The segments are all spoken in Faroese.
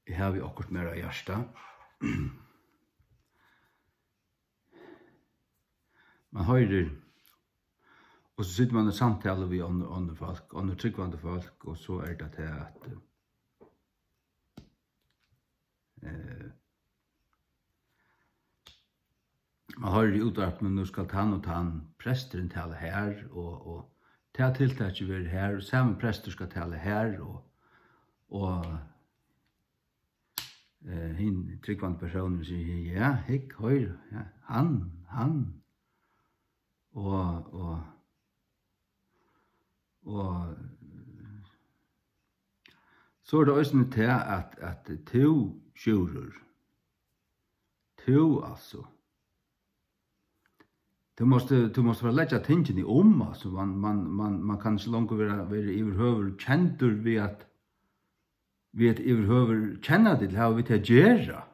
Jeg har vi akkurat mer av hjärsta. Man hører, og så sitter man i samtale med andre folk, andre tryggvande folk, og så det til at man hører i utdrag, men nu skal tann og tann presteren tale her, og ta tiltak vi her, og samme prester skal tale her, og hin tryggvande personer sier, ja, hikk, høyre, ja, han, og så det også til at to sjurur, altså, du måste vara lägga tingen i alltså man kan så långt vara överhuvud kändur vi att överhuvud känna det hur vi till göra.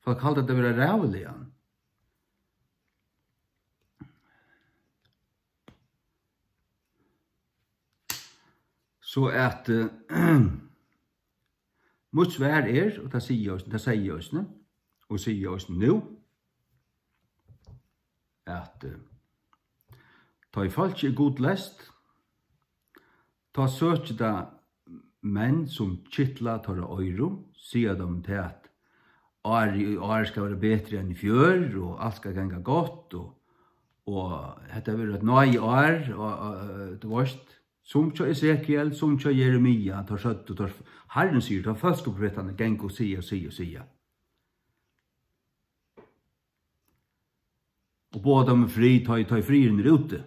Folk kallar det vara rävligen. Så att mot svär och det säger oss nu och säger oss nu at ta I folk god lest, ta søkje da menn som kittla tar øyro, sier de til at år skal være bedre enn I fjør, og alt skal ganga godt, og dette vil et nøye år, og det varst, som tja Ezekiel, som tja Jeremia, tar søtt og tar Herren sier, tar følskoppretene geng og sier. Og både med fri, ta frien ute.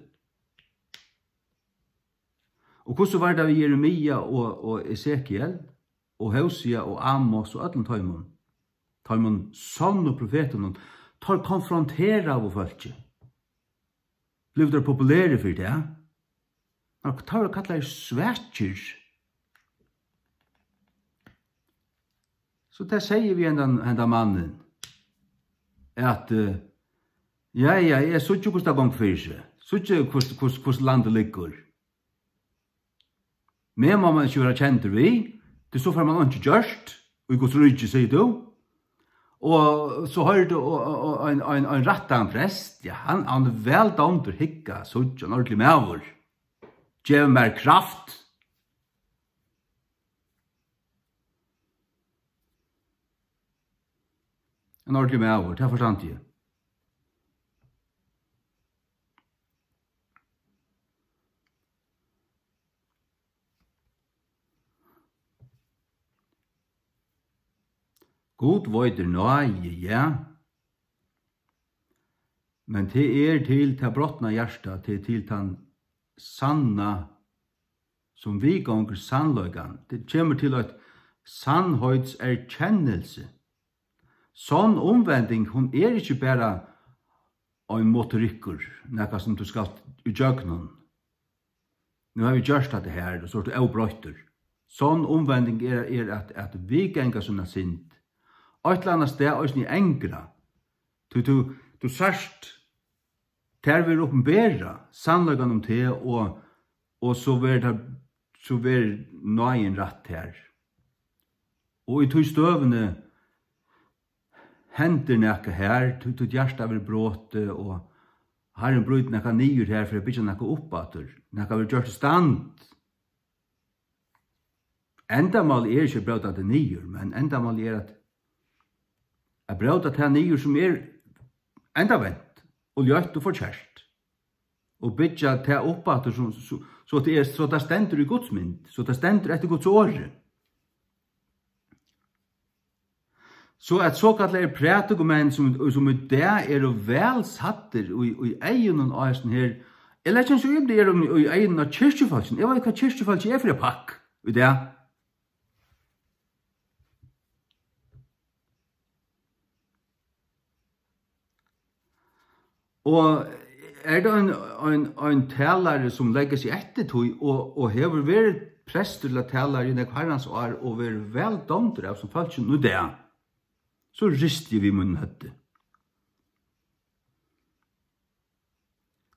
Og hvordan var det vi Jeremia og Ezekiel, og Hosea og Amos og alle taimon sånn og profeten, tar konfrontera av folket. Blev det populære for det? Man tar og kallar svætjer. Så det sier vi enda mannen, at ja, jeg så ikke hvordan det gong for seg. Så ikke hvordan landet ligger. Men må man ikke være kjent vi, det så får man ikke gjørst, og ikke rydde, sier du. Og så har du en rattan prest, ja, han vel dømt å hikka, så ikke en ordentlig medvår. Gjev mer kraft. En ordentlig medvår, det forstand jeg. God vøyder nøye, ja. Men det til ta brottna hjärsta, til tan sanna, som vi gonger sannløygan. Det kommer til at sannhøyds erkjennelse. Sånn omvending, hun ikke bare en motorikker, nekka som du skal utgjøk noen. Nå har vi gjørst det her, og så det avbrøyter. Sånn omvending at vi gengar sånne sint. Og et eller annet sted er i engra. Du sørst ter vi oppenbæra sannleggen om det, og så vil nøyen rett her. Og I tog støvene hender nekka her, tog hjertet vil bråte, og har en brøyt nekka nyer her, for jeg bygger nekka oppater, nekka vil gjøre stand. Endamal ikke brøyt at det nyer, men endamal at jeg brød at det nyer som enda vent, og gjørt og forkjært. Og bytja til oppater så det stender I Guds mynd, så det stender etter Guds åre. Så at såkallet prætikomenn som I det vel satter I egen av hesten her, eller ikke så det I egen av kyrkjefalsen. Jeg vet hva kyrkjefalsen for en pakk I det. Og det en talare som legger seg ettertøy, og hever vært prester til talare I nek herrens år, og vært vel domter av som folk nå det, så rister vi munnen høtte.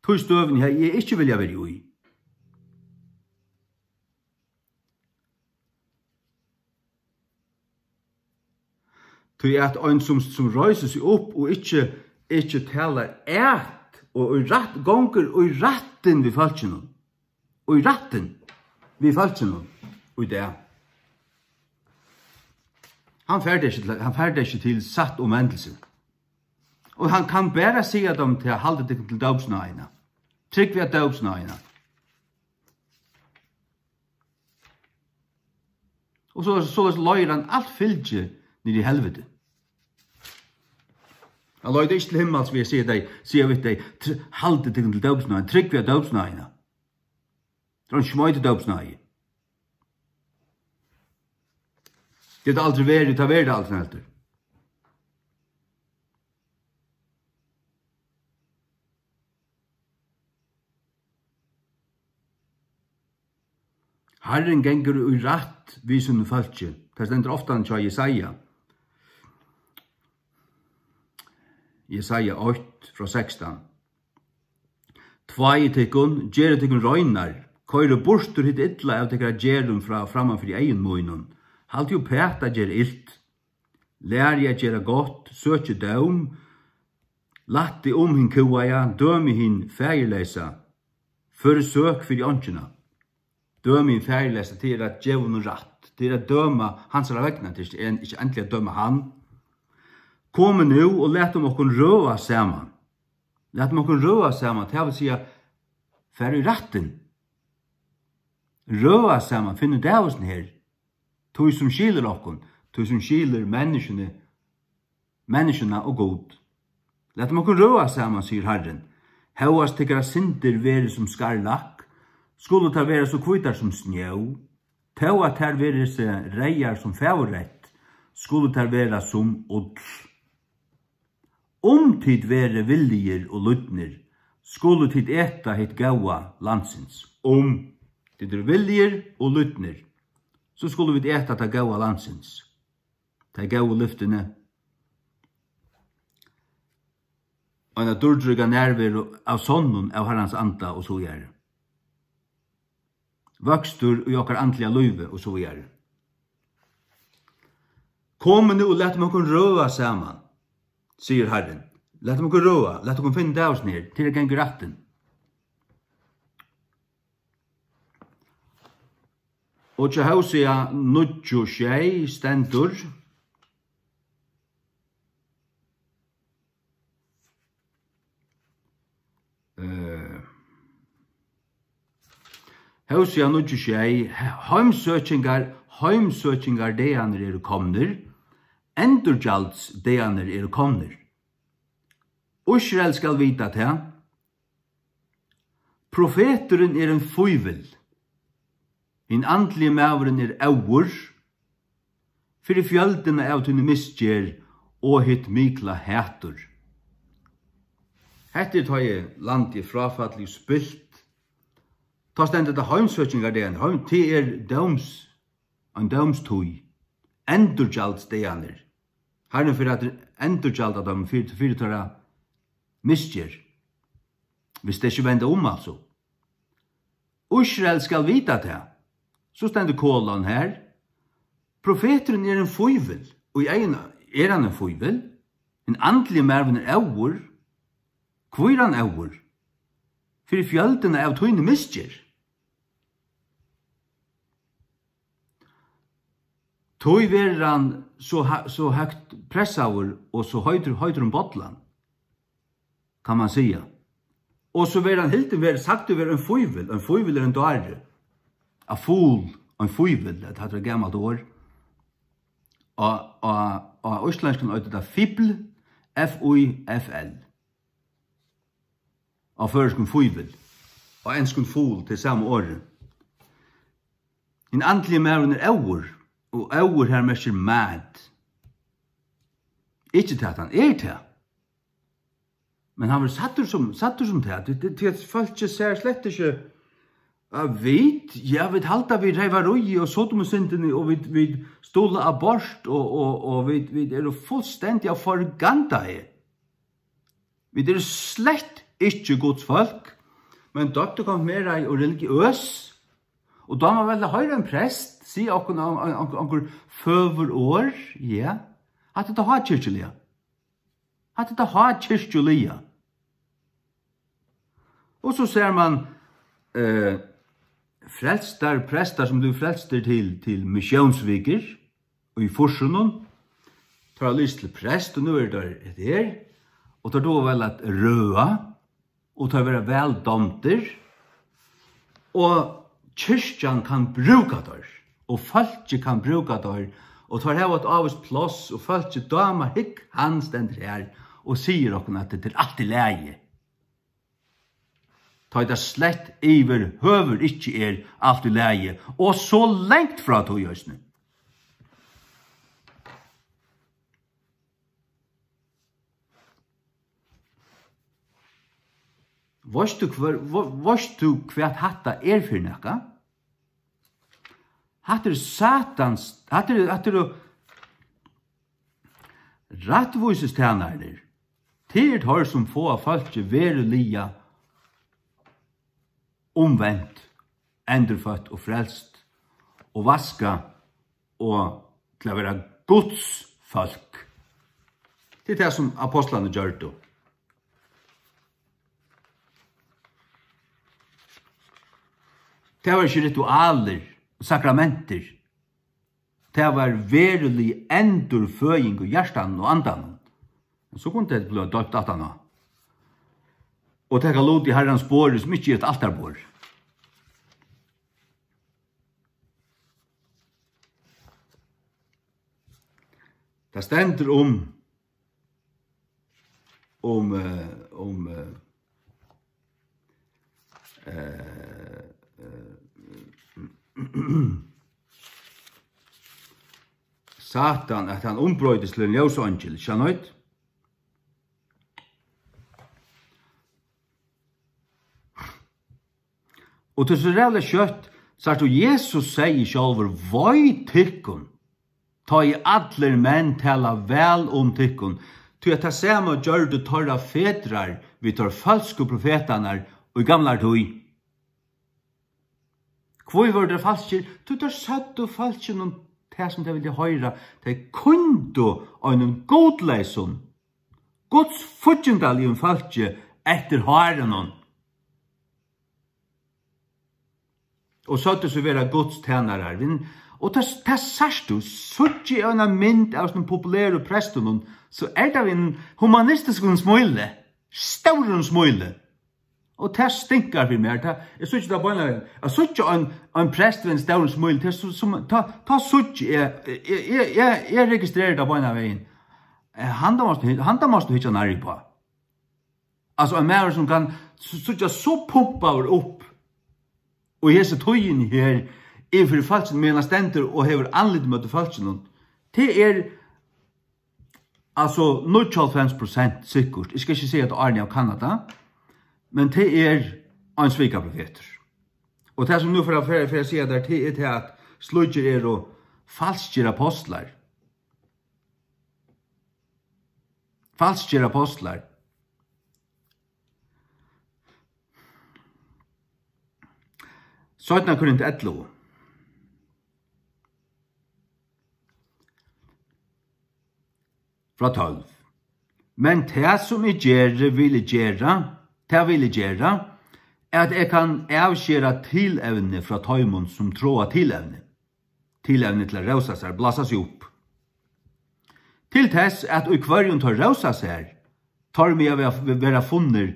Tøy støvn her, jeg ikke vil jeg være jo I. Til at en som røyser seg opp og ikke taler og i rett gonger og i retten vi falskene. Og i retten vi falskene. Og det. Han ferdig ikke til satt omvendelse. Og han kan bare si dem til å holde det til døpsnøyene. Trygg vi at døpsnøyene. Og så løyer han alt fylgje ned i helvete. Han løyer det ikke til himmels, vil jeg sier vi deg, holde det til døpsnøyene, trygg vi at døpsnøyene. Det er en smøyte døpsnøyene. Det er aldri vært, det er aldri helt. Herren genger i rett vi som falskje. Det stender ofte han til Jesaja. Jesaja 8 fra 16. Tvai tikkun, gjerre tikkun røynar, køyre borster hitt illa av tikkara gjerrum fra frammanfyr egen munnen. Halt jo pæta gjer illt. Lær jeg gjerra godt, søkje døm, latti hin kuaja, dømi hin fægirleisa, for søk fyrir åndsjena. Dømi hin fægirleisa til at djevun ratt, til at døma hans vegna, til ikke endelig at døma han. Kom nu og let okkun røa saman. Let okkun røa saman, det vil sija, fær i ratten. Røa saman, finner dævusen her. Tog som skiler okkun, tog som skiler menneskene og god. Let okkun røa saman, sier Herren. Hauast tikkara synder vere som skarlakk, skulle ta være så kvitar som snjø, tau at her være seg reier som favorrett, skulle ta være som ull. Tid være viljer og lutner, skulle tid eta hitt gaua landsins. Tid viljer og lutner, så skulle vi eta ta gaua landsins. Ta gaua lyftene. Og en durdruga nærvero av sonnen av herrans anda og så gjerne. Vakstur i okkar andliga løyve og så gjerne. Kom nu og let meg røa saman, sier Herren. Let meg røa, let meg finne deg oss ned til jeg ganger retten. Og til Hosea 96 stendur, Hosea 96, heimsøkingar deaner komner, endurgjalds deaner komner. Israel skal vita til, profeteren en føyvel, en andlige maveren auer, for i fjöldene av tunne misgjer og hitt mikla hætur. Hættir tar jeg land i frafattelig spilt, ta stendet av heimsøkingar deaner, til en dømstøy, endurgjalds deaner. Herren for at endurgjald av dem fyrir tåra misgjer. Hvis det ikke vender altså. Israel skal vita det. Så stender kolan her. Profeteren en føyvel. Og han en føyvel. En andlig merven auer. Hvor han auer? For i fjöldene av tøyne misgjer. Tøy ver han så høgt pressauer og så høyder bottlan, kan man säga. Og så ver han helt sagt det var en føyvel en dåre. A fool, en føyvel, det hadde et gammelt år. Og østlændsken øyde det fibl, F-U-I-F-L. Og førsken føyvel, og ensken fool til samme året. En andlig mæren auer, og auer her messer mad. Ikke til at han til. Men han var satter som det. Til at folk ikke ser slett ikke vi halta vi reivaroi og sodomusyndene, og vi stola abort, og vi er fullstendig av forganta her. Vi er slett ikke Guds folk, men dere kom mer og religiøs, og da må vel høyre en prest, si okkur føver år, ja. Att det har kyrkjeliga. Att det har kyrkjeliga. Och så ser man frälstar, prästar som du frälster till missionsviker och i forsunnen. Tar lyst til prest, og nu det her. Og tar då vel at røa, og tar være veldomter. Og kyrkjan kan bruka der, og folket kan bruka der, og tar heva et avvist plass, og folket damer hikk han stender her, og sier okkur at det alt i leie. Tar det slett iver høver ikkje alt i leie, og så lengt fra tog jøsne. Våst du hva hatta for nekka? Hatt satans, hatt rattvusestjernarder. Til har som få av folk verulia omvendt, endurfødt og frelst, og vaska, og til å være Guds folk. Det det som apostlene gjør det. Det var ikke ritualer og sakramenter. Det var verulig endurføying og hjertan og andan. Så kunne det bli døpt at han. Og det kan låte i herrens båre som ikke er et altarbår. Det stender Satan, at han ombrøydes til en ljøsangel, skjønnøyt? Og til så rævlig kjøtt, så er det Jesus sier sjálfur, «Voi tykkun, ta i adler menn tala vel om tykkun, til at det samme gjør du torra fedrar, vi tar falske profetanar, og i gamla tøy. Hvor var det falskir? Du tar satt og falskir noen det som det vil høyra, det kundu og en godleison. Guds futjendal i en falskir etter høyren. Og så det så vera Guds tænarar. Og det sørst du, suttje av en mynd av sånne populære prestene, så det en humanistisk smøyle, stauren smøyle. Og det stinker for meg. Jeg synes ikke det bare jeg synes ikke en prest ved en stauren smøyle, ta suttje, jeg registrerer det bare veien. Han da måste du ikke nærlig på. Altså en mer som kan suttje så pumpa opp, og hese tøyen her, for falsen med en stenter og hever anlitt møte falsen. Det altså 95% sikkert. Jeg skal ikke si at Arne av Kanada, men det en svika profeter. Og det som nu for å si at det til at sludger og falskjer apostlar. Falskjer apostlar. Søtna Korint 11. Fra 12. Men det som jeg ville gjøre, at jeg kan avskjere tilevne fra tøymon som tråa tilevne. Tilevne til å rausa seg, blassa seg opp. Til tess at i kvarjon tar rausa seg, tar vi av være funner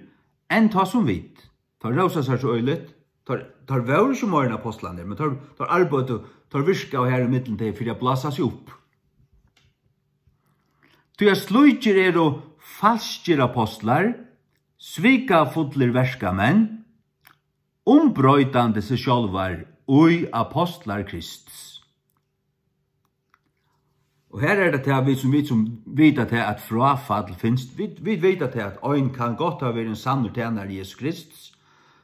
enn ta som vit. Tar rausa seg så øylet, tar vore som morgen apostlene, men tar arbeid og tar virka og her i middelen til for å blassa seg opp. Du slujger og falskjer apostlar, svika fotler verska menn, ombrøytande seg sjálvar og apostlar Kristus. Og her det til vi som vet at frafall finnes. Vi vet at ein kan godt ha vært en sann tjener Jesus Kristus,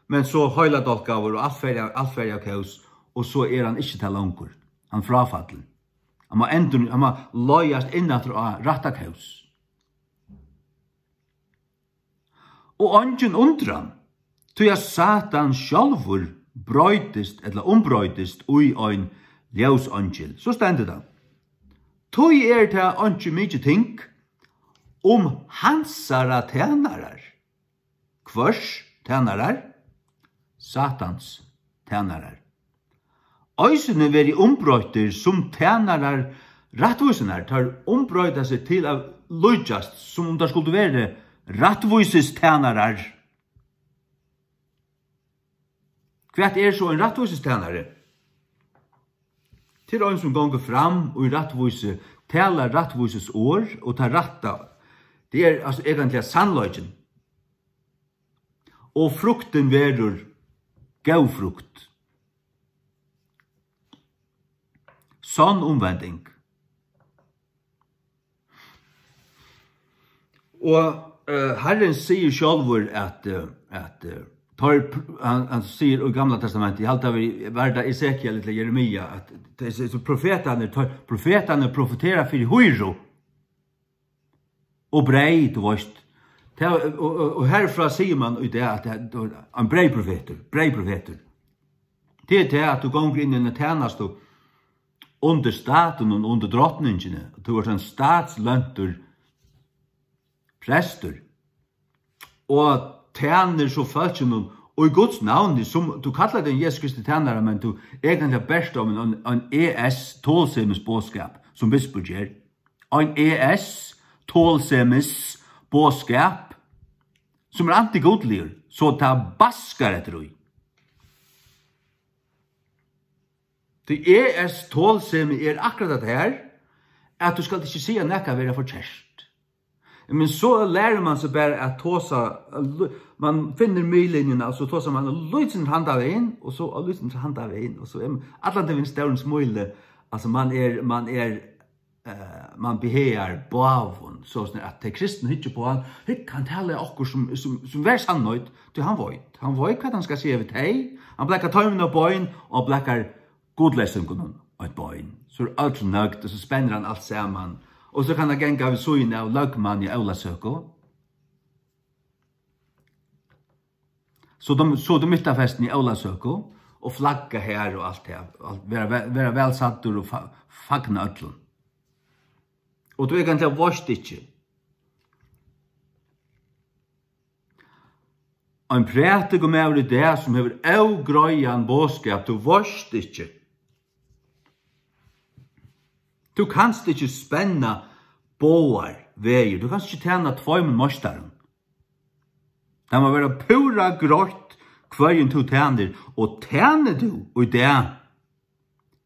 men så høyla dolkaver og allferja kaos, og så han ikke til langkur. Han frafallen. Han må løyast innat av rattakaus. Og ungen undran, til at Satan sjálfur brøytist eller ombrøytist ui ein ljøsangel. Så stendur det. Tog det ikke mye ting hansara tænarar. Hvers tænarar? Satans tænarar. Øysene veri ombrøyter som tænarar rattvusenar, tar ombrøyta seg til å lujast som om det skulle være rattvuses tænarar. Hva så en rattvuses tænare? Til en som gonger fram og i rattvuse, talar rattvuses år og tar ratta. Det altså egentlig sannløgjen. Og frukten verur gau frukt. Sånn omvending. Og Herren sier sjálfur at han sier i Gamla testamentet, I halta verda Esekiel eller Jeremia, at profetane profeterar fyrir høyro og brei, du veist. Og herfra sier man i det at en brei profeter. Det til at du gonger inn I en tjenest under staten og under drottningene. Du er en statslønter prester. Og tjener så følger noen, og I Guds navn, som du kallar den Jesus Kristi tjenere, men du egentlig best om en ES tålsemes bådskap, som bisper gjør. En ES tålsemes bådskap, som antigodligere, så ta baskar etter ui. Det ES tålseme akkurat det her, at du skal ikke si at nekka være for kjærst. Men så lærer man seg bare at tåsa, man finner møylinjene, og så tåsa man lysen hand av en, og så lysen hand av en, og så alle det finnes størrens møyle, altså man behear bavun, sånn at det kristne hittar på han kan tale okkur som vær sannøyt, til han vet hva han skal si av teg, han blekkar tøymen av bøyn, og blekkar godlesungen av bøyn, så alt nøgt, og så spenner han alt saman, og så kan han genga av søyne av lagmann I Aulasøko. Så de mytta festen I Aulasøko, og flagga her og alt det, være velsattur og fagna öllun. Og du egentlig vorst ikke. En prætig om over det som hever avgrøyan bådskap, du vorst ikke. Du kanst ikke spenna båar veier, du kanst ikke tjena tvøymen mostaren. Det må være pura grått kvøyen du tjener, og tjener du og det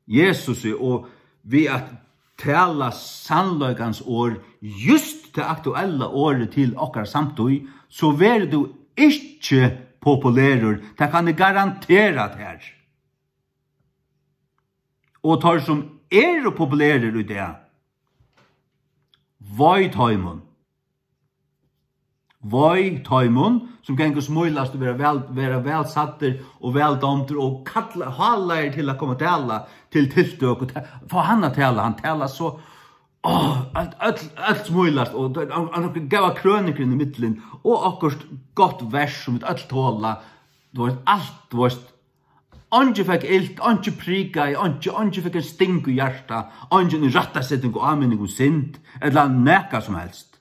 Jesus og vi at tala sannløgans år just til aktuella året til okkar samtøy, så ver du ikke populærer, det kan jeg garantera det her. Og tar som populærer i det, Voi taimon, som gengur smuilast og vera velsatter og veldomter og hallar til å komme tala til tilstøk og få han å tala, han tala så alt smuilast og han gav krønikeren I middelen og akkurat godt vers som alt tåla, alt var Ange fikk ilt, ange prika, ange fikk en sting I hjärta, ange en rattasetting og anmenning og synd, eller nekka som helst.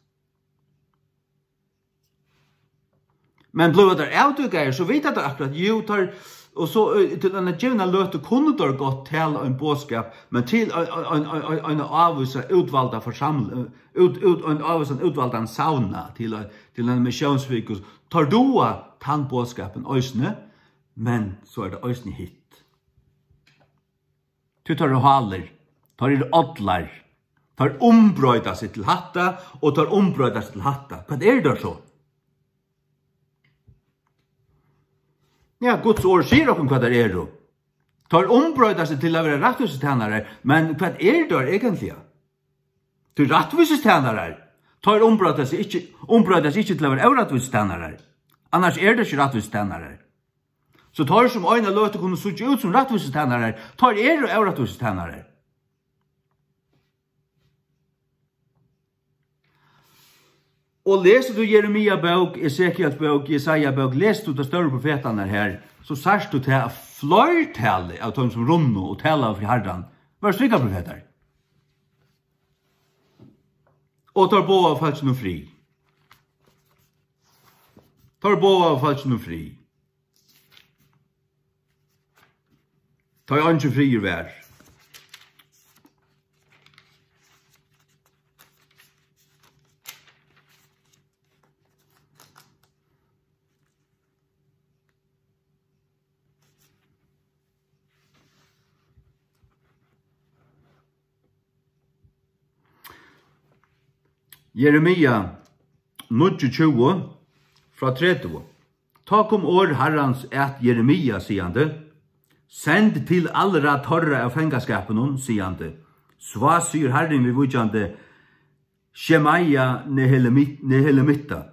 Men blev det avtugger, så vet jeg det akkurat, jo, og så til denne djevna løte kunne det godt til en bådskap, men til en avvisa utvalda forsamling, en avvisa utvalda sauna, til en misjonsvik, tar du tann bådskapen øysene, men så det øysene hit. Du tar haler, tar odlar, tar ombrøyda seg til hatta, og tar ombrøyda seg til hatta. Hva det så? Ja, Guds ord sier okkur hva det då. Tar ombrøyda seg til å være rattvusestjænare, men hva det egentlig? Til rattvusestjænare tar ombrøyda seg ikke til å være rattvusestjænare. Annars det ikke rattvusestjænare. Så tar som øyne løte kunne suttje ut som rattvusestjænare, tar og rattvusestjænare. Og leser du Jeremia bøk, Esekiel bøk, Jesaja bøk, leser du de større profetene her, så sørst du til fløytale av de som runner og taler for herren. Hva slik profeter? og tar bo av falsk noe fri. Tar bo av falsk noe fri. Tar jo ikke frier vær. Jeremia 29 fra 30. Ta kom år Herrans et Jeremia, siande. Send til allra torra av fengaskapen, siande. Sva syr Herren vi vujande Shemaia Nehelemitta.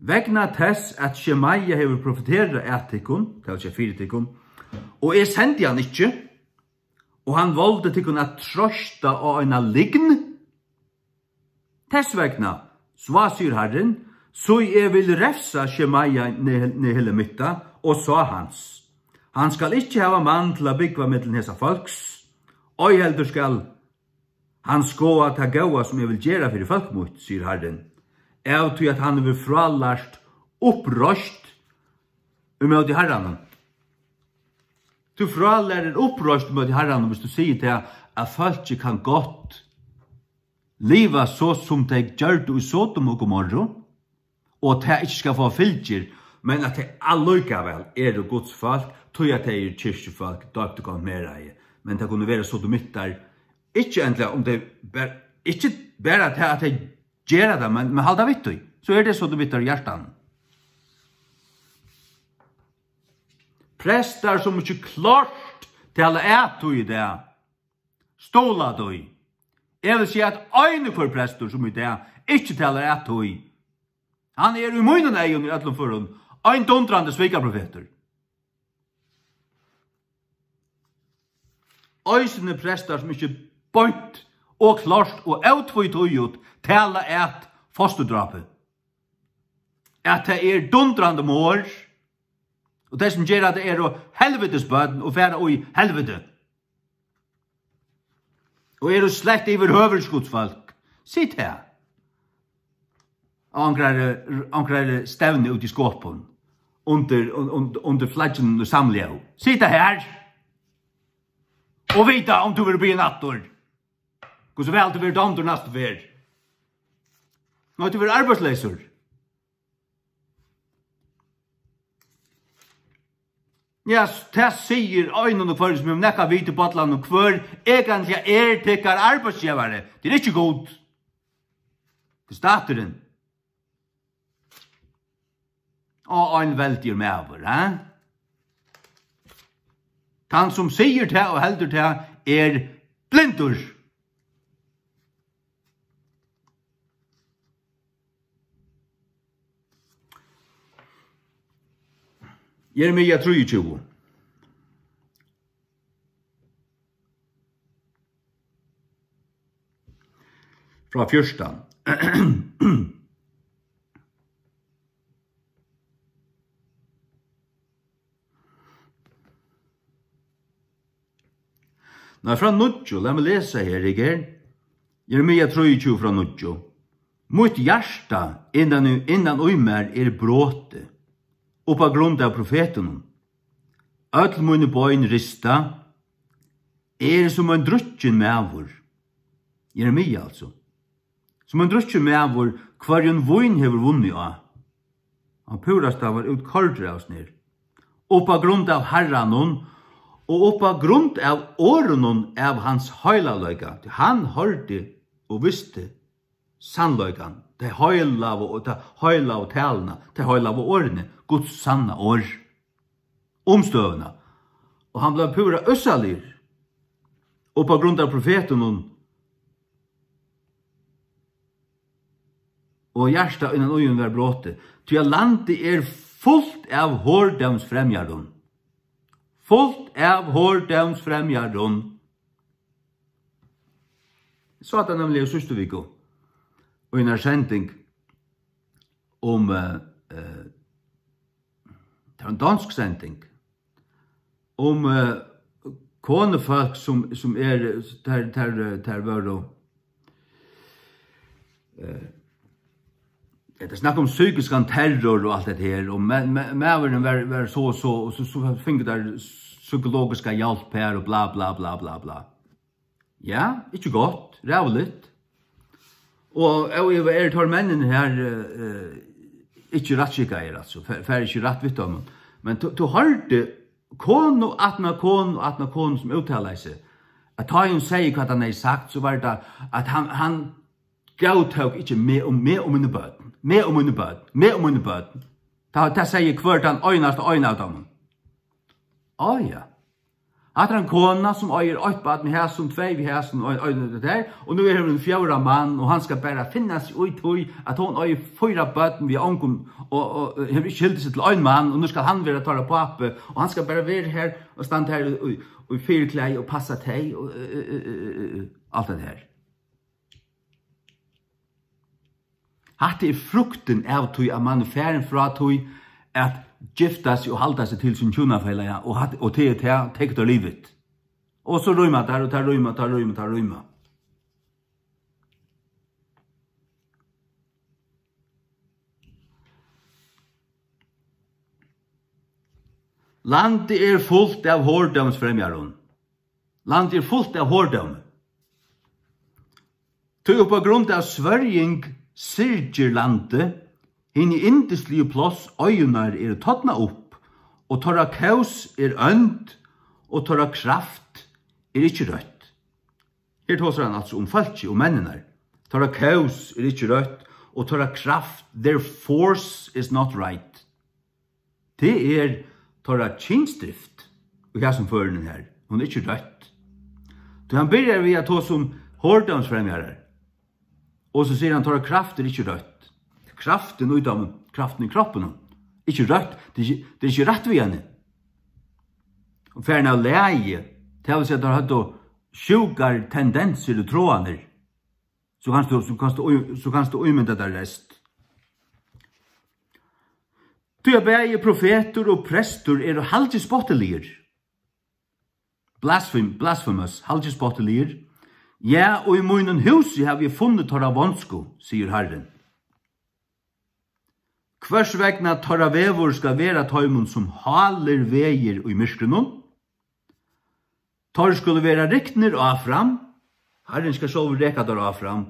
Vegna tess at Shemaia hever profetera etikon, det er ikke fyritikon, og sendi han ikkje, og han valde tikon at trosta av en lign. Tess vegna, sva syr Herren, så vil refsa Shemaia Nehelemitta, og sa hans. Han skal ikkje hava mann til a byggva mittlen hesa folks, og heldur skal han skoa ta gaua som jeg vil gjera fyrir folk mot, syr Herren. Av til at han vil fralast opprøst mot Herren. Du fralærer opprøst mot Herren hvis du sier til at folk ikke kan godt liva så som de gjør det i Sodom og Gomorra, og at de ikke skal få fylgjer, men at de allikevel det Guds folk, tog at de kyrkjefolk, døpte kom mer ei. Men det kunne være sodomitter, ikke endelig om det ikke bare at de gjør det, men halda vitt du. Så det sodomitter i hjertan. Prester som ikke klart til alle du i det, stola du i. Jeg vil si at øyne for prester som i det, ikke til alle du i. Han i munnen egen i ætlom forhånd, ein dundrande svikaprofeter. Øysene prester som ikke bønt og klart og utføyt og gjort tala fosterdrapet. At det dundrande mår, og det som gjør at det helvetesbøten og færa i helvete. Og slett iver høversgodsfolk. Sitt her. Ankrar stevne ut i skåpen under flaggen og samlev. Sitt her. Og vita om du vil bli en attor. Hvor så vel du vil dømd neste fer. Nå du vil arbeidsleser. Ja, det sier øynene for som om nekka vite på atlan og hver egentlig tikkar arbeidsgivare. Det ikke god. Det starter den. Og en veldig medover, Han som sier det og heldur det blindur. Jeremia 23. Fra fyrstan. Nå, fra Nudjo, la meg lese her, ikke? Jeremia 23 fra Nudjo. Mot hjärsta innan uimer bråte, og på grunn av profeten. Öll mine bøyn rista, som en drukken mevor. Jeremia, altså. Som en drukken mevor, hver en vøyn hever vunnet av. Han purast av ut kordre av snir. Og på grunn av herranon, og på grunn av årenon av hans høylaløyga. Han hørte og visste sannløygan. Det høylav og talene, det høylav og årene, Guds sanna år. Omstøvna. Og han ble pura øssalir. Og på grunn av profeten og hjärsta innan øyen var bråte. Til landet fullt av hårdams fremgjardon. Fullt av hårdams fremgjardon. Så at han nemlig sørste viko. Og en sending om det en dansk sending om konefolk som der var det snack om psykisk terror och allt det här och mäveren var så fick där psykologiska hjälp här och bla bla bla bla bla. Ja, inte gott, rävligt. Och jag tar männen här inte rättskicka er alltså, för inte rätt vid dem. Men du hörde kon och atna kon som uttalar sig. Att ta hon säger vad han har sagt så var det att han gautog inte mer om mina böten. Mer om mina böten. Ta säger kvart han ögna av dem. Ja. Att han kona som öger ett bad med här som två vi här som ögna där och nu är det en fjärde man och han ska bara finna sig ut i att hon öger fyra böten vi ankom och har skilt sig till en man och nu ska han vara ta på uppe och han ska bara vara här och stanna här och fyrkläj och passa till och allt det här. Hatt är frukten av tog att man är färden från tog att gifta sig och hålla sig till sin tjunafälla och till täckta livet. Och så rymma där och ta rymma. Landet är fullt av hårdomsfrämjaron. Landet är fullt av hårdom. Tog på grund av svärjing syrger landet hinn i indeslige plås øynar tåttna upp, og torra kaus ønd, og torra kraft ikkje rødt. Her tåser han altså om falski og mennene. Torra kaus ikkje rødt, og torra kraft, their force is not right. Det torra kinsdrift, og jeg som fører den her, hun ikkje rødt. Så han begynner vi å ta som hårdomsfremgjærer, og så sier han torra kraft ikkje rødt. Kraften ut av kraften i kroppen. Ikke rødt, det er ikke rett ved henne. Og ferden av leie, til å si at du har hatt sjukere tendenser og trådene, så kan du umynda der rest. Du er begge profeter og prester halvt spottelier. Blasphemous, halvt spottelier. Ja, og i munnen huset har vi funnet torra vansko, sier Herren. Hvers vegna torra vevor skal vera tøymon som haler veier i myskrenon. Tor skulle vera riktner av fram. Herren skal sjål reka der av fram.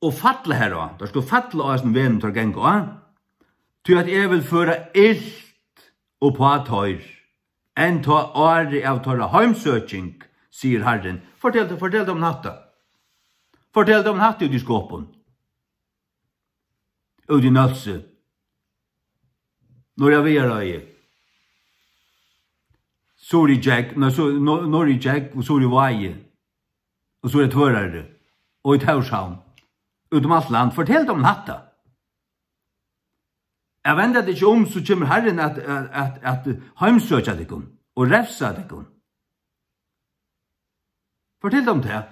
Og fatle herra. Der skal fatle av som veien tar genga av. Ty at jeg vil føre illt og på tøyr. Enn ta åre av torra heimsøking, sier Herren. Fortell dem natta. Fortell dem natta ut i skåpen. Ut i nødse. Når jeg vil røye. Sori Jack, Nori Jack, og Sori Vaje. Og så tvørere. Og i Taurshavn. Utom alt land. Fortell dem natta. Jeg vender det ikke så kommer Herren at heimsøkja dekon. Og refsa dekon. Fortell dem det.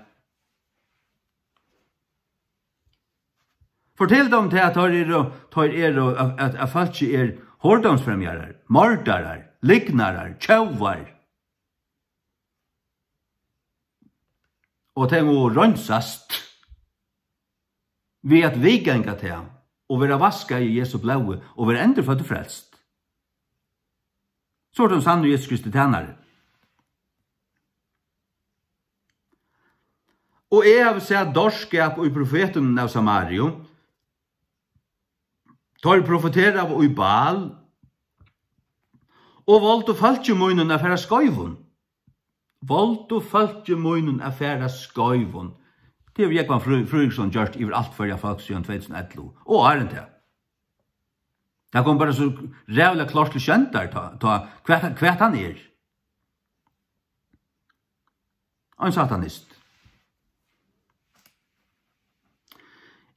Fortell dem til at at folk ikke hårdomsfremgjærer, mordarer, lignarer, tjauvar. Og de må rønsast ved at vi genga til ham, og være vaska i Jesu blaue, og være endre for frelst. Så er det sann og Jesus Kristi tjenare. Og jeg har sett dorskap og i profeten av Samario, tar profetera av i Baal, og valgt og falt jo munnen av færa skøyvun. Valgt og falt jo munnen av færa skøyvun. Det har Jekvann Frygsson gjort i alt før jeg folk siden 2011. Og er det til. Det kom bare så rævlig klart til kjent der, hva han En satanist.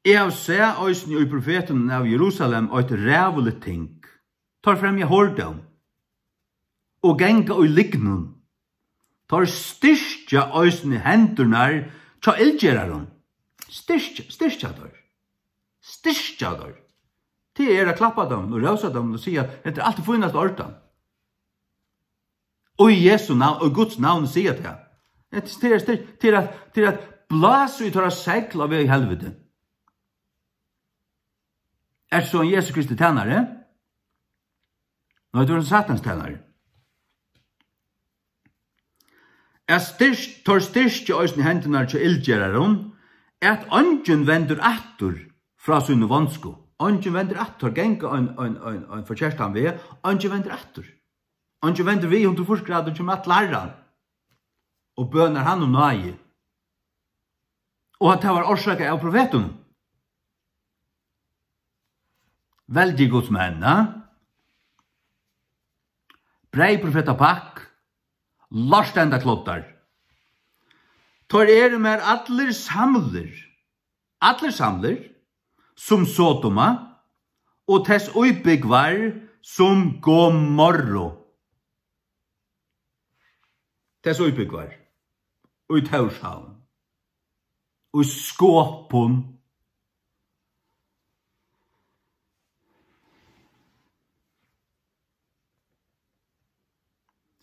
Jeg har sett øysen i profeten av Jerusalem og et rævlig ting. Tar frem i hårdom. Og genga i lignen. Tar styrstja øysen i hendurnar tja ildgjeraren. Styrstja der. Styrstja der. Det å klappa dem og rausa dem og sier at det alt finnast ordan. Og i Jesu navn, og Guds navn sier det. Det at blas vi tar segl av i helvete. Så en Jesus Kristi tjänare? Nå, det var en satans tjänare. Tor styrst i òsne hendene til ildgjeraron, at ungen vender attor fra sunne vansko. Ungen vender attor, genga en forkjerstan ved, ungen vender attor. Ungen vender vi 140 grader til mat lærran, og bøner han om nøye. Og at det var årsaka av profeten. Veldig godt menn, brei profeta pakk, lorstenda klottar. Tor mer allir samler, som Sodoma, og tess uibyggvar som Gomorro. Tess uibyggvar, ui Taurshavn, ui Skåpun,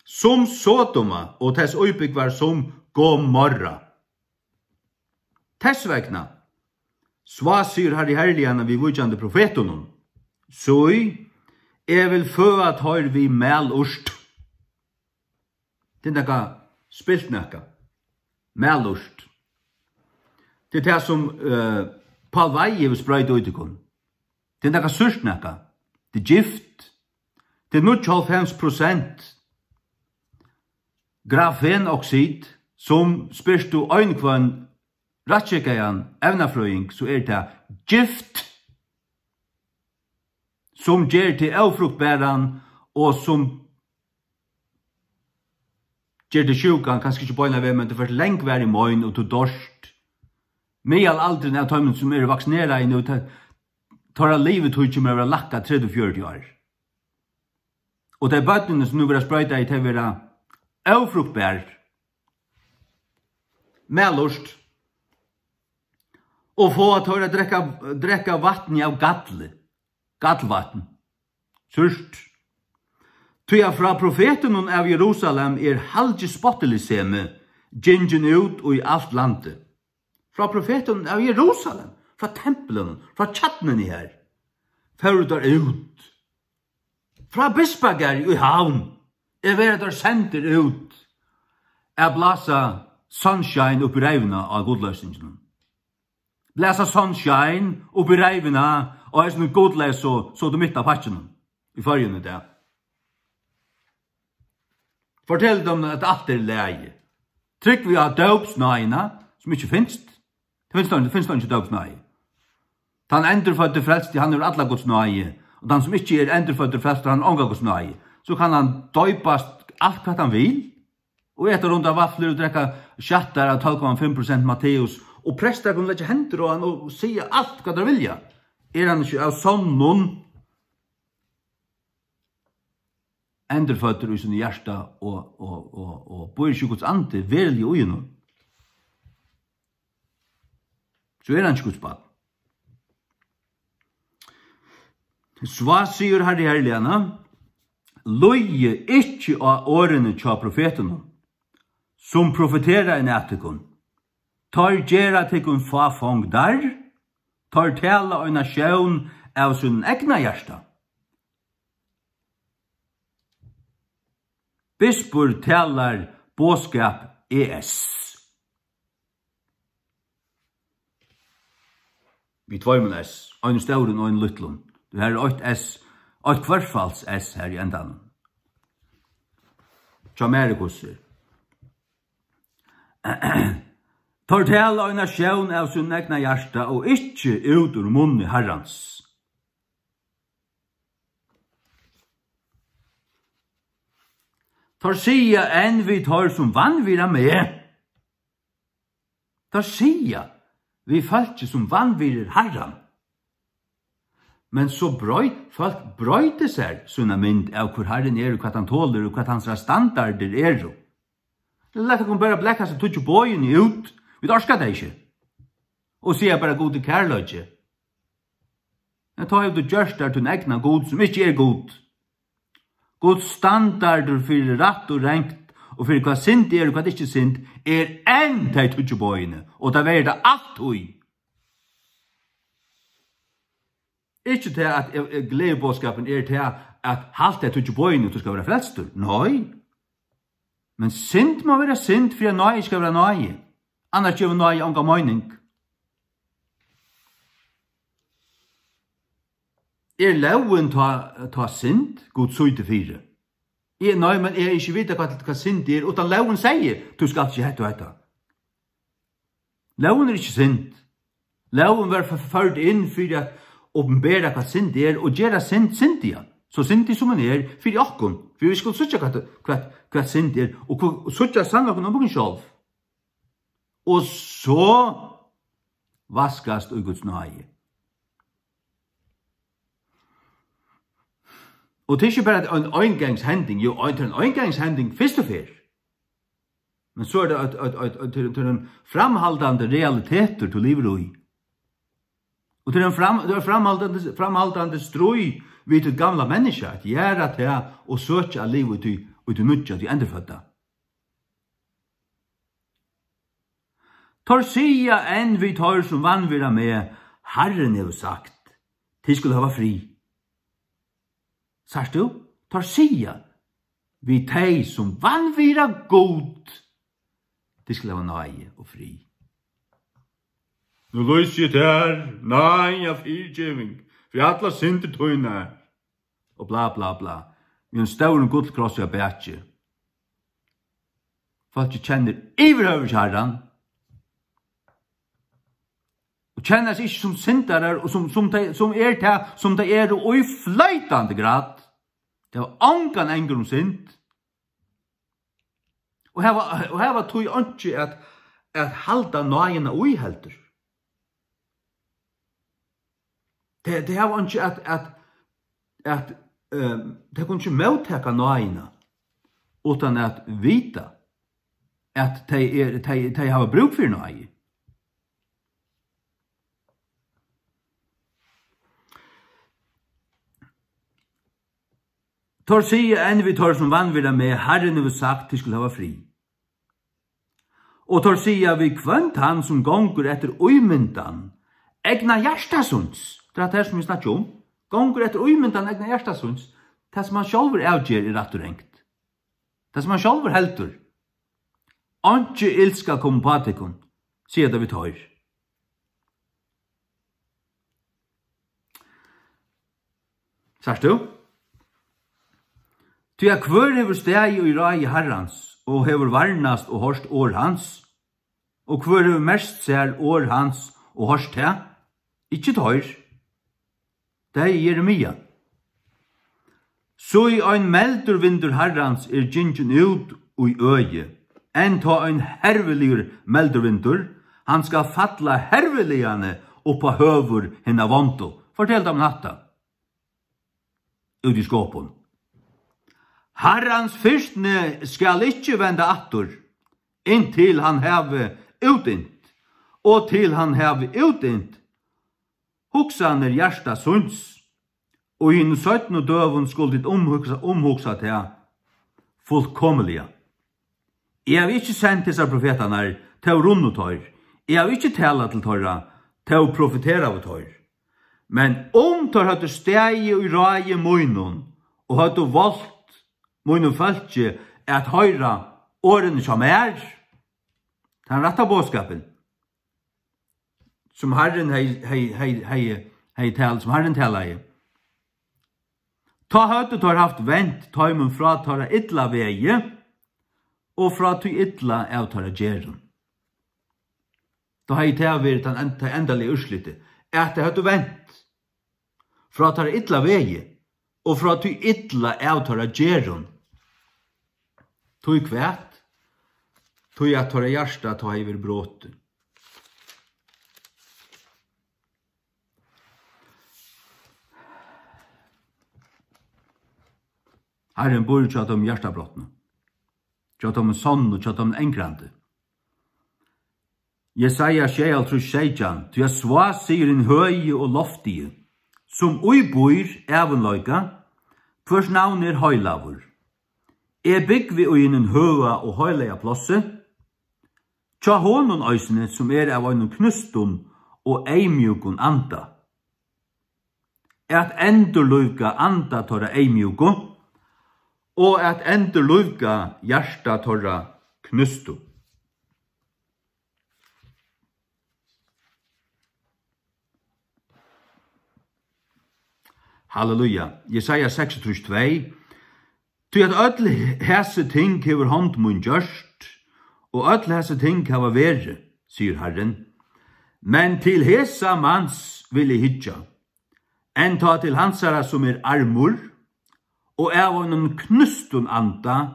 som Sodoma, og tess uibyggvar som Gomorra. Tess vegna, svasyr har i herligana vi vujande profetunum, soi, vil føa at høyr vi melurst. Det nekka spilt nekka, melurst. Det det som Paul Veie vil sprøyde utikon. Det nekka surt nekka, det gift, det 95% grafenoxid, som spyrst du øynkvann rattsjekkajan evnafrøying, så det gift, som gjer til avfruktbæran, og som gjer til sjukan, kanskje ikke bøyna ved, men det først lengvær i møyn, og til dorst. Meal aldrin av tøymen som vaksinera i nu, tar livet tog ikke med å være lakka 30-40 år. Og det bøtnene som nu vil sprøyta i til å være avfruktbær, melurst, og få at høyre drekka vatten av gallvatten, sørst. Tøya fra profeten av Jerusalem halvt spotteliseme, gingen ut og i alt landet. Fra profeten av Jerusalem, fra tempelen, fra tjattnen i her, fører der ut. Fra bispager i havn, være der sender ut, blasa sunshine oppi reivna av godløsningen. Blasa sunshine oppi reivna og er sånn godløs så du mitt av patsjen i fargen det. Fortell dem at alt leie. Trykk vi av døpsnøyene, som ikke finnes. Det finnes ikke døpsnøye. Han endurfødde frelst, han alle Guds nøye. Og den som ikke endurfødde frelst, han ånga Guds nøye. Så kan han døypast alt hva han vil, og etter rundt av vafler og drekka kjattar av 12,5% Matteus, og prester kan legge hender og han og sige alt hva de vilja. Han ikke av sånn endurfødder i sin hjärsta og bor ikke Guds ande vel i ugenom. Så han ikke Guds bad. Sva sier her i herligana, løye ikke av årene tja profetene, som profeterer i nættekon, tar gjerra tekon fa fong der, tar tala og nasjon av sin egna hjärsta. Bispor talar båskap ES. Vi tvær med S, en stauren og en lytlund. Det her 8 S, 8 kvarfalls S her i endan. Tjamerikosser. Tar tala og nasjon av sin egna hjärsta og ikkje ut ur munni herrans. Tar sia enn vi tar som vannvira med. Tar sia vi falske som vannvirer herran. Men så folk brøyte seg sånne mynd av hvor herren og hva han tåler og hva hans standarder Det lett at hun bare blekka seg tutsi bøyen ut. Vi orskar det ikke. Og sier bare god i kærløgje. Jeg tar jo du gjørst der til en egna god som ikke god. God standarder for rett og rengt og for hva sint og hva ikke sint, enn de tudje bøyene, og det er det alt ui. Ikke til at gledebåskapen til at halt det tudje bøyene, du skal være frelstur. Nei. Men sint må være sint, for nøye skal være nøye. Annars gjør vi nøye omga møyning. Loven ta sint, god søyte fire. Nei, men jeg ikke vet hva sint utan loven sier, du skal ikke hette og hette. Loven ikke sint. Loven var forført inn for at åpenbære hva sint og gjøre sint igjen. Så sint som han for okken, for vi skal søtja hva sint og søtja sannlagen om boken selv. Og så vaskast og Guds nøye. Og det er ikke bare en øyngangshending, jo, det er en øyngangshending først og fyr. Men så er det en framhaldende realiteter til livet i. Og det er en framhaldende strøy vid det gamla menneska, at gjøre til å søke av livet og til nødja til endrefødda. Tar sia enn vi tar som vannvira med, Herren har sagt, til skulle hava fri. Sars du? Tar sia vi teg som vannvira god, til skulle hava nøye og fri. Nå løser jeg der, nei av fyrtjeving, for alla synder tøyne her, og bla bla bla. Vi en stauren godkross jeg bætje. Folk kjenner iverhøverskjæren, og kjennes ikke som syndere, og som det er og i fløytande grad. Det var angan enger om synd. Og her var tog ikke at halda nøyene og ihelter. Det her var ikke at det kunne ikke møtteka nøyene utan at vita at de har bruk for nøye. Tar sier enn vi tar som vannvira med, Herren har sagt de skulle hava fri. Og tar sier vi kvønt han som gonger etter uimyndan, egna hjertasunds. Det er det som vi snakker om. Gonger etter uimyndan, egna hjertasunds. Det som han sjálfur avgjer rett og rengt. Det som han sjálfur heldur. Anki ilska kom på atikon, sier det vi tar. Sars du? Ty a kvør hever steg og i rai herrans, og hever varnast og horst år hans, og kvør hever mest ser år hans og horst te, ikkje tøyr. Det er Jeremia. Så i ein meldur vindur herrans gingen ut og i øye, enn ta ein herveligur meldur vindur, han skal fatla herveligane oppa høvur hinna vanto. Fortell dem natta. Ut i skåpun. Herrans fyrstne skal ikkje vende attor, inntil han heve utint, og til han heve utint, hoksaner hjärsta sunds, og hinn 17 døvun skulle dit omhoksa til fullkommelige. Jeg har ikke sendt disse profetene til å runde tøyr, jeg har ikke tala til tøyra til å profetera av tøyr, men tøyr høyt stegi og rai møynon, og høyt valgt møynon fæltje at høyra årene som den rette bådskapen, som Herren som Herren taler i. Ta høyt har haft vent tøymen fra tøyra illa veie, og fra tøy illa av tøyra gjerun. Da har jeg vært den endelige urslytte, at det høyt vent fra tøyra illa veie, og fra tøy illa av tøyra gjerun. Tøy kvært, tøy at tøyra hjärsta tøy iver bråten. Herren bor tjata om hjertabrottene, tjata om sonn og tjata om engrande. Jesaja 6:16, til jeg sva sier en høye og loftige, som ui bor evenløyga, hvers navn høylavur. bygg vi og innen høa og høylega plosse, tja hånden øysene som av en knustum og eimjukun anda. At endurløyga anda torra eimjuku, og at endurløyga hjärsta torra knustum. Halleluja. Jesaja 6:2. Ty at öll hese ting hever hånd mun gjørst, og öll hese ting hava vere, sier Herren. Men til hesa mans vil jeg hitja, enn ta til hansara som armur, og honom knustun anda,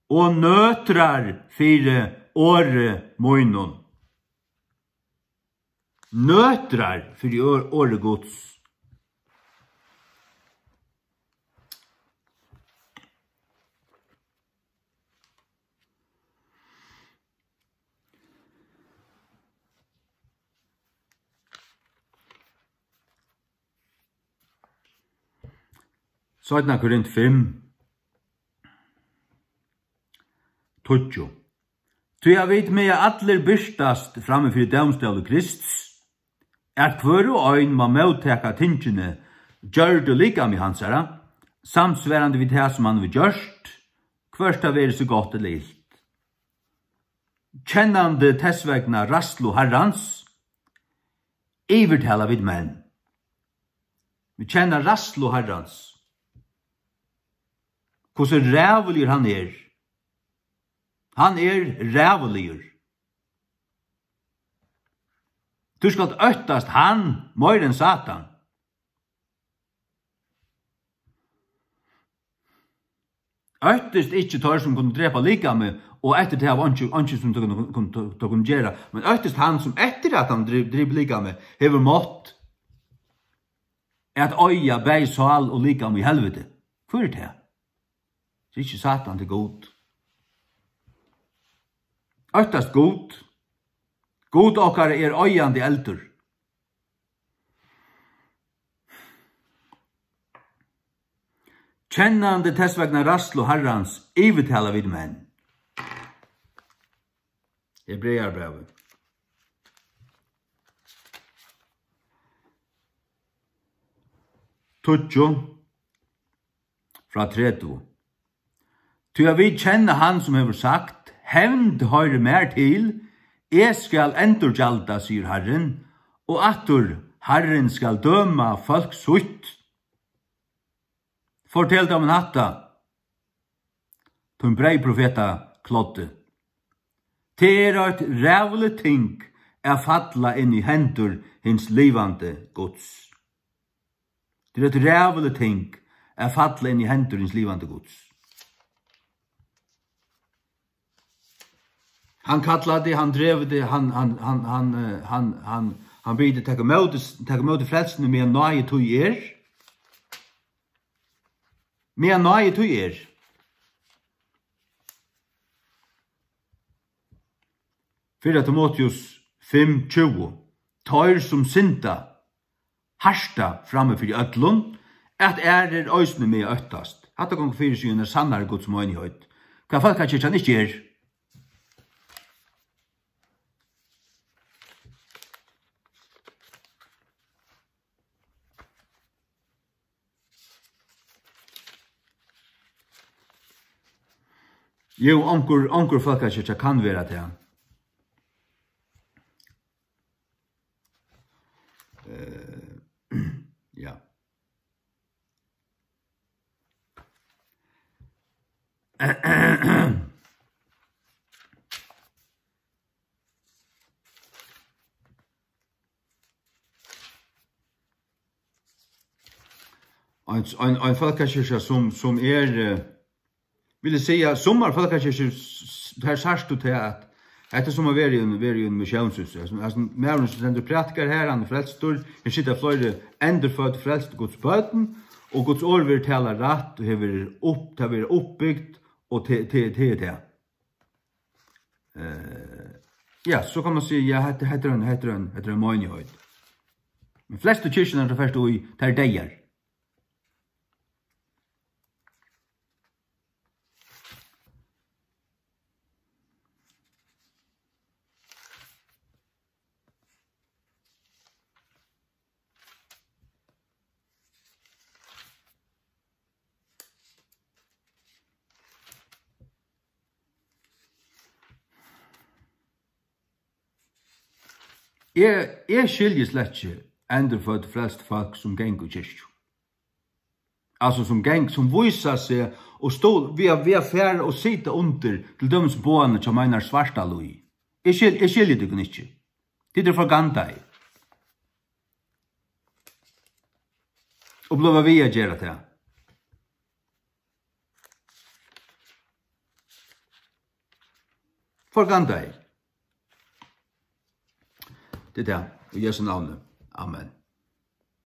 og nøtrar fire åre moinon. Nøtrar fire åre gods. Søgna Korint 5, 20. Ty jeg vet med atler byrstast framme fyrir dømstall Krists, at hver og øyn må møtteka tingene gjør det lika med hansara, samsværande vid det som han vil gjørst, hverst av så godt eller ilt. Kjennande tessvegna rastlo herrans, ivertala vid menn. Vi kjenner rastlo herrans. Hvordan rævelig han Han rævelig. Du skal øttast han, mer enn Satan. Øttest ikke tar som kunne drepa lika med, og etter det var ikke som kunne gjøre, men øttest han som etter at han driver lika med, hever mått at øya bæg sal og lika med i helvete. Hvor er det? Så ikke Satan til god. Øttast god. God okkar øyande eldur. Kjennande tessvegna rastlo herrans, ivetala vid menn. Hebreerbrevet. Tutjo fra 30. Ty vi kjenner han som hever sagt, hevnd høyre mer til, jeg skal endurgjalda, sier Herren, og atur Herren skal døma folk sutt. Fortell dem natta, tun brei profeta klodde. Til et rævle ting falla inn i hendur hins livande gods. Til et rævle ting falla inn i hendur hins livande gods. Han kallade, han drev det, han bidde takka møte frelsene med en nøye tog Med en nøye tog Fyra Timotheus 5:20. Tar som synda, harsta framme fyrir öllun, at øysene med øttast. Hatta gong fyrir syne sannar Guds møynighet. Hva folkekirkjan ikke Jo, onkur folkekirkja kan vera til han. Ja. En folkekirkja som vill jag säga sommar folkekirkja här särskilt du till att det som har varit en missionshus. Alltså mer som du pratar här han frälstor, det sitter flera änderfödd frälst Guds böten och Guds ord vill tala rätt och har varit uppbyggt och till. Ja, så kan man säga heter en mönighet. Men flesta kyrkorna är först i där dejar. Jeg skiljer slett ikke endurfødt flest folk som geng i kyrkju. Altså som viser seg og stå vi har fær og sitte under til dømes båene som mener svarta lui. Jeg skiljer det ikke. Det er for gandai. Og blå vi å gjøre det. For gandai. Det er det. I Jesu navn. Amen.